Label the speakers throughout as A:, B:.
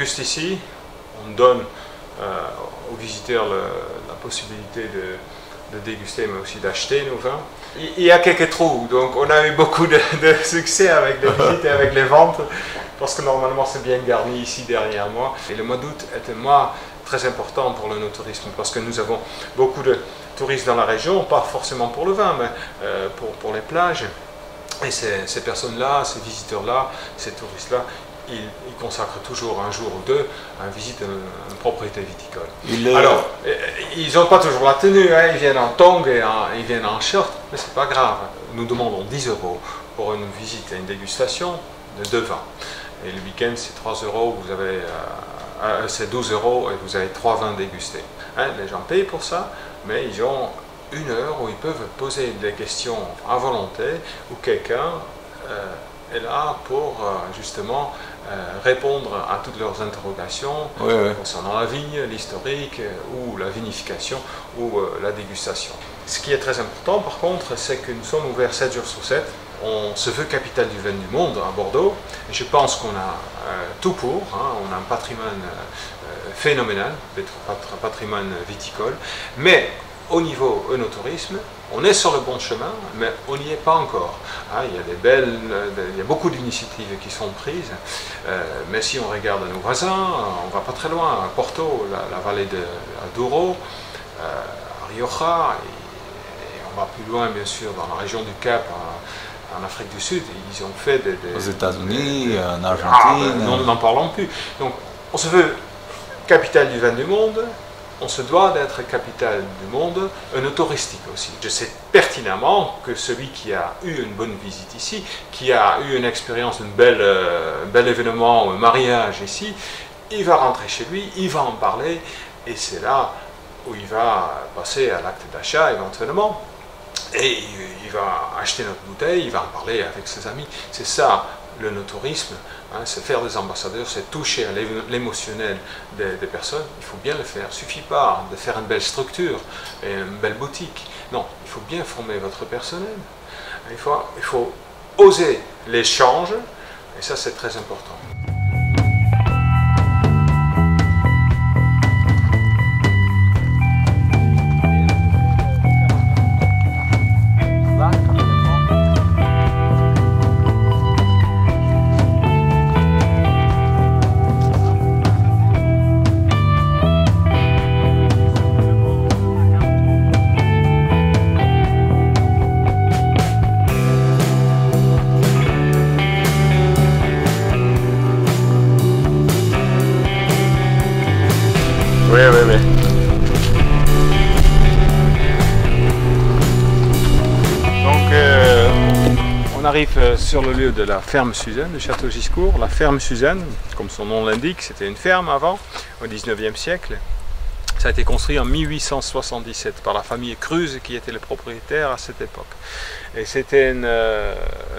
A: déguste ici, on donne aux visiteurs la possibilité de déguster, mais aussi d'acheter nos vins. Il y a quelques trous, donc on a eu beaucoup de succès avec les visites et avec les ventes, parce que normalement c'est bien garni ici derrière moi. Et le mois d'août est un mois très important pour le no-tourisme, parce que nous avons beaucoup de touristes dans la région, pas forcément pour le vin, mais pour les plages. Et ces personnes-là, ces visiteurs-là, ces touristes-là, ils consacrent toujours un jour ou deux à une visite d'une propriété viticole. Alors, ils n'ont pas toujours la tenue, hein, ils viennent en tongs et ils viennent en short, mais c'est pas grave. Nous demandons 10 € pour une visite et une dégustation de 2 vins. Et le week-end, c'est 3 €, vous avez, c'est 12 € et vous avez 3 vins dégustés. Hein, les gens payent pour ça, mais ils ont 1 heure où ils peuvent poser des questions à volonté, où quelqu'un est là pour justement répondre à toutes leurs interrogations concernant la vigne, l'historique, ou la vinification, ou la dégustation. Ce qui est très important par contre, c'est que nous sommes ouverts 7 jours sur 7. On se veut capitale du vin du monde à Bordeaux, et je pense qu'on a tout pour, hein. On a un patrimoine phénoménal, un patrimoine viticole, mais au niveau œnotourisme, on est sur le bon chemin, mais on n'y est pas encore. Hein, il y a beaucoup d'initiatives qui sont prises, mais si on regarde nos voisins, on ne va pas très loin, à Porto, la vallée de Douro, à Rioja, et on va plus loin bien sûr dans la région du Cap, en Afrique du Sud, ils ont fait
B: aux États-Unis, en Argentine.
A: Nous n'en parlons plus. Donc on se veut capitale du vin du monde. On se doit d'être capitale du monde, œnotouristique aussi. Je sais pertinemment que celui qui a eu une bonne visite ici, qui a eu une expérience d'un bel événement, un mariage ici, il va rentrer chez lui, il va en parler, et c'est là où il va passer à l'acte d'achat éventuellement, et il va acheter notre bouteille, il va en parler avec ses amis. C'est ça l'œnotourisme. Hein, c'est faire des ambassadeurs, c'est toucher à l'émotionnel des personnes. Il faut bien le faire. Il ne suffit pas de faire une belle structure et une belle boutique. Non, il faut bien former votre personnel. Il faut oser l'échange, et ça c'est très important. Oui. Donc, on arrive sur le lieu de la ferme Suzanne, de Château Giscourt. La ferme Suzanne, comme son nom l'indique, c'était une ferme avant, au 19e siècle. Ça a été construit en 1877 par la famille Cruz, qui était le propriétaire à cette époque. Et c'était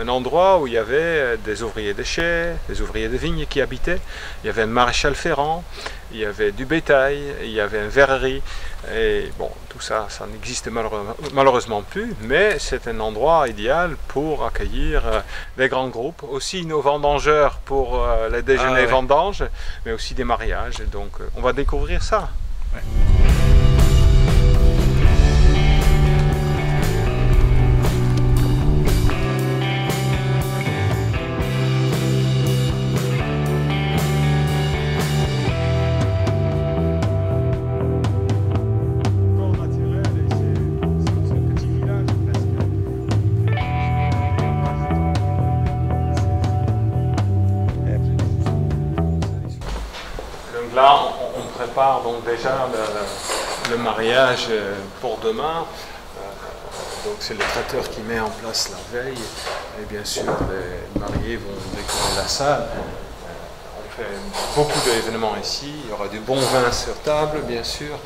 A: un endroit où il y avait des ouvriers de chais, des ouvriers de vigne qui habitaient. Il y avait un maréchal ferrant, il y avait du bétail, il y avait une verrerie. Et bon, tout ça, ça n'existe malheureusement plus, mais c'est un endroit idéal pour accueillir des grands groupes, aussi nos vendangeurs pour les déjeuners vendanges, mais aussi des mariages. Donc on va découvrir ça. Ouais. Donc là, on prépare donc déjà le mariage pour demain. Donc c'est le traiteur qui met en place la veille. Et bien sûr, les mariés vont décorer la salle. On fait beaucoup d'événements ici. Il y aura du bon vin sur table, bien sûr.